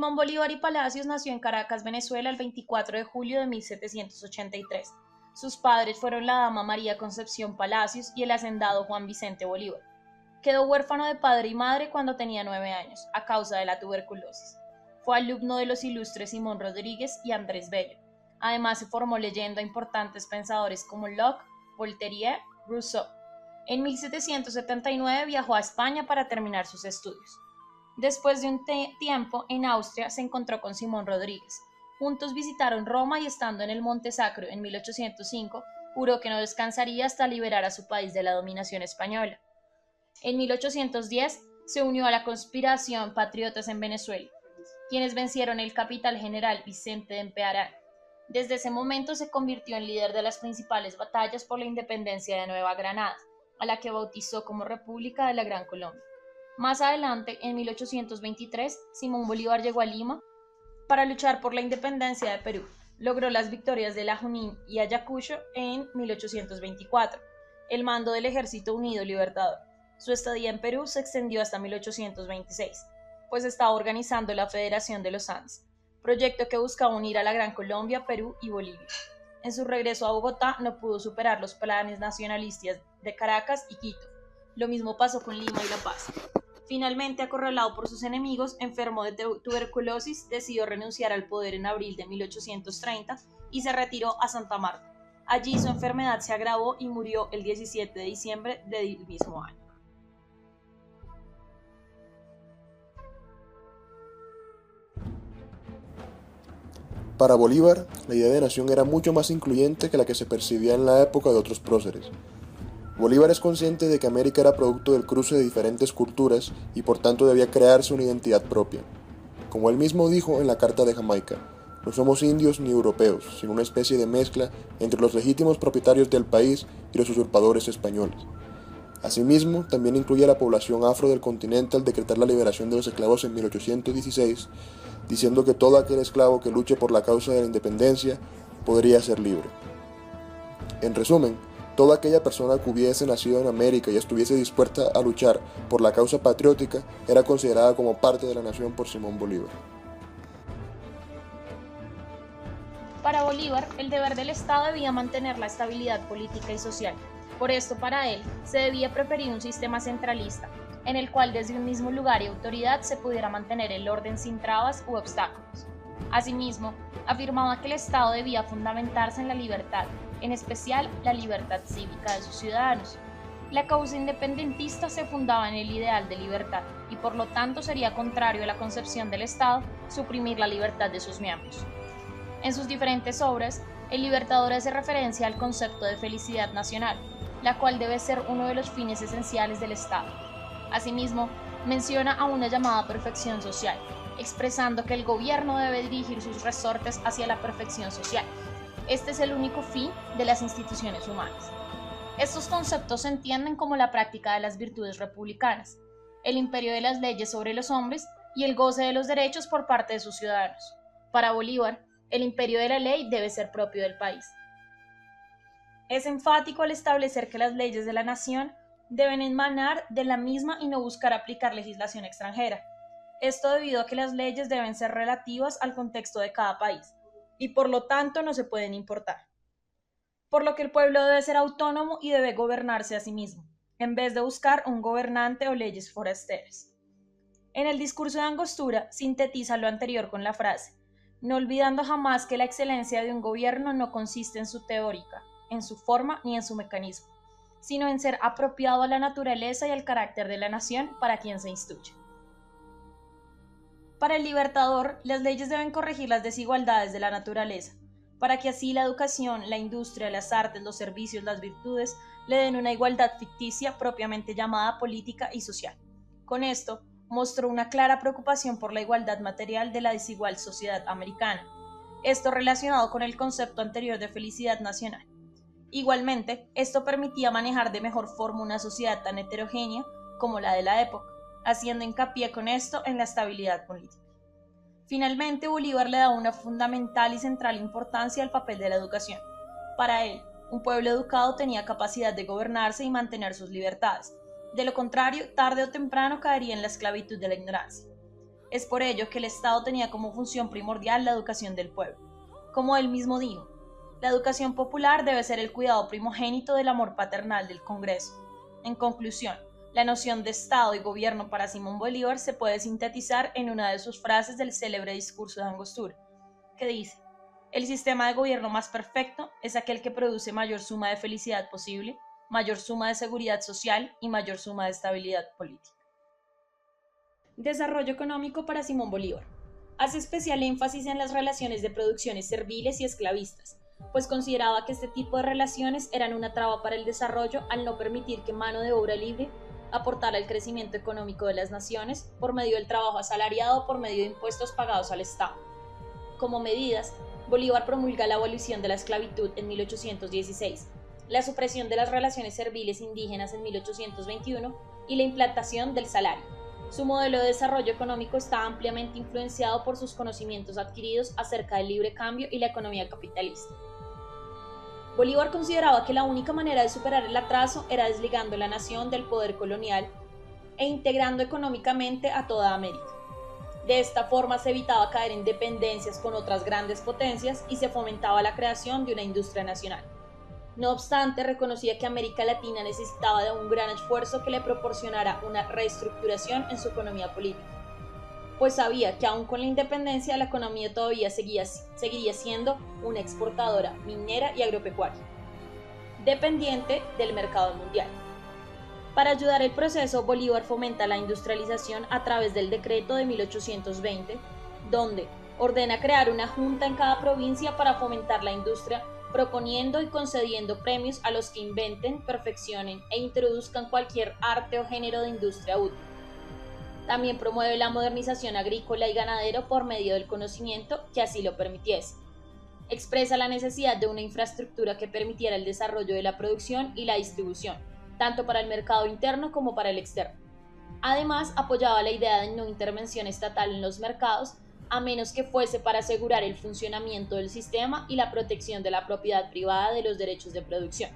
Simón Bolívar y Palacios nació en Caracas, Venezuela, el 24 de julio de 1783. Sus padres fueron la dama María Concepción Palacios y el hacendado Juan Vicente Bolívar. Quedó huérfano de padre y madre cuando tenía 9 años, a causa de la tuberculosis. Fue alumno de los ilustres Simón Rodríguez y Andrés Bello. Además, se formó leyendo a importantes pensadores como Locke, Voltaire y Rousseau. En 1779 viajó a España para terminar sus estudios. Después de un tiempo en Austria se encontró con Simón Rodríguez. Juntos visitaron Roma y estando en el Monte Sacro en 1805, juró que no descansaría hasta liberar a su país de la dominación española. En 1810 se unió a la conspiración Patriotas en Venezuela, quienes vencieron el capital general Vicente de Empearán. Desde ese momento se convirtió en líder de las principales batallas por la independencia de Nueva Granada, a la que bautizó como República de la Gran Colombia. Más adelante, en 1823, Simón Bolívar llegó a Lima para luchar por la independencia de Perú. Logró las victorias de La Junín y Ayacucho en 1824, el mando del Ejército Unido Libertador. Su estadía en Perú se extendió hasta 1826, pues estaba organizando la Federación de los Andes, proyecto que buscaba unir a la Gran Colombia, Perú y Bolivia. En su regreso a Bogotá no pudo superar los planes nacionalistas de Caracas y Quito. Lo mismo pasó con Lima y La Paz. Finalmente, acorralado por sus enemigos, enfermo de tuberculosis, decidió renunciar al poder en abril de 1830 y se retiró a Santa Marta. Allí su enfermedad se agravó y murió el 17 de diciembre del mismo año. Para Bolívar, la idea de nación era mucho más incluyente que la que se percibía en la época de otros próceres. Bolívar es consciente de que América era producto del cruce de diferentes culturas y por tanto debía crearse una identidad propia. Como él mismo dijo en la Carta de Jamaica, no somos indios ni europeos, sino una especie de mezcla entre los legítimos propietarios del país y los usurpadores españoles. Asimismo, también incluye a la población afro del continente al decretar la liberación de los esclavos en 1816, diciendo que todo aquel esclavo que luche por la causa de la independencia podría ser libre. En resumen, toda aquella persona que hubiese nacido en América y estuviese dispuesta a luchar por la causa patriótica era considerada como parte de la nación por Simón Bolívar. Para Bolívar, el deber del Estado debía mantener la estabilidad política y social. Por esto, para él, se debía preferir un sistema centralista, en el cual desde un mismo lugar y autoridad se pudiera mantener el orden sin trabas u obstáculos. Asimismo, afirmaba que el Estado debía fundamentarse en la libertad, en especial la libertad cívica de sus ciudadanos. La causa independentista se fundaba en el ideal de libertad y por lo tanto sería contrario a la concepción del Estado suprimir la libertad de sus miembros. En sus diferentes obras, el Libertador hace referencia al concepto de felicidad nacional, la cual debe ser uno de los fines esenciales del Estado. Asimismo, menciona a una llamada perfección social, expresando que el gobierno debe dirigir sus resortes hacia la perfección social. Este es el único fin de las instituciones humanas. Estos conceptos se entienden como la práctica de las virtudes republicanas, el imperio de las leyes sobre los hombres y el goce de los derechos por parte de sus ciudadanos. Para Bolívar, el imperio de la ley debe ser propio del país. Es enfático al establecer que las leyes de la nación deben emanar de la misma y no buscar aplicar legislación extranjera. Esto debido a que las leyes deben ser relativas al contexto de cada país y por lo tanto no se pueden importar. Por lo que el pueblo debe ser autónomo y debe gobernarse a sí mismo, en vez de buscar un gobernante o leyes forasteras. En el discurso de Angostura sintetiza lo anterior con la frase: no olvidando jamás que la excelencia de un gobierno no consiste en su teórica, en su forma ni en su mecanismo, sino en ser apropiado a la naturaleza y al carácter de la nación para quien se instruye. Para el Libertador, las leyes deben corregir las desigualdades de la naturaleza, para que así la educación, la industria, las artes, los servicios, las virtudes le den una igualdad ficticia propiamente llamada política y social. Con esto, mostró una clara preocupación por la igualdad material de la desigual sociedad americana, esto relacionado con el concepto anterior de felicidad nacional. Igualmente, esto permitía manejar de mejor forma una sociedad tan heterogénea como la de la época, haciendo hincapié con esto en la estabilidad política. Finalmente, Bolívar le da una fundamental y central importancia al papel de la educación. Para él, un pueblo educado tenía capacidad de gobernarse y mantener sus libertades. De lo contrario, tarde o temprano caería en la esclavitud de la ignorancia. Es por ello que el Estado tenía como función primordial la educación del pueblo. Como él mismo dijo, la educación popular debe ser el cuidado primogénito del amor paternal del Congreso. En conclusión, la noción de Estado y gobierno para Simón Bolívar se puede sintetizar en una de sus frases del célebre discurso de Angostura, que dice: el sistema de gobierno más perfecto es aquel que produce mayor suma de felicidad posible, mayor suma de seguridad social y mayor suma de estabilidad política. Desarrollo económico para Simón Bolívar. Hace especial énfasis en las relaciones de producciones serviles y esclavistas, pues consideraba que este tipo de relaciones eran una traba para el desarrollo al no permitir que mano de obra libre aportara al crecimiento económico de las naciones por medio del trabajo asalariado o por medio de impuestos pagados al Estado. Como medidas, Bolívar promulga la abolición de la esclavitud en 1816, la supresión de las relaciones serviles indígenas en 1821 y la implantación del salario. Su modelo de desarrollo económico está ampliamente influenciado por sus conocimientos adquiridos acerca del libre cambio y la economía capitalista. Bolívar consideraba que la única manera de superar el atraso era desligando la nación del poder colonial e integrando económicamente a toda América. De esta forma se evitaba caer en dependencias con otras grandes potencias y se fomentaba la creación de una industria nacional. No obstante, reconocía que América Latina necesitaba de un gran esfuerzo que le proporcionara una reestructuración en su economía política, pues sabía que aún con la independencia la economía todavía seguiría siendo una exportadora minera y agropecuaria, dependiente del mercado mundial. Para ayudar el proceso, Bolívar fomenta la industrialización a través del decreto de 1820, donde ordena crear una junta en cada provincia para fomentar la industria, proponiendo y concediendo premios a los que inventen, perfeccionen e introduzcan cualquier arte o género de industria útil. También promueve la modernización agrícola y ganadero por medio del conocimiento que así lo permitiese. Expresa la necesidad de una infraestructura que permitiera el desarrollo de la producción y la distribución, tanto para el mercado interno como para el externo. Además, apoyaba la idea de no intervención estatal en los mercados, a menos que fuese para asegurar el funcionamiento del sistema y la protección de la propiedad privada de los derechos de producción.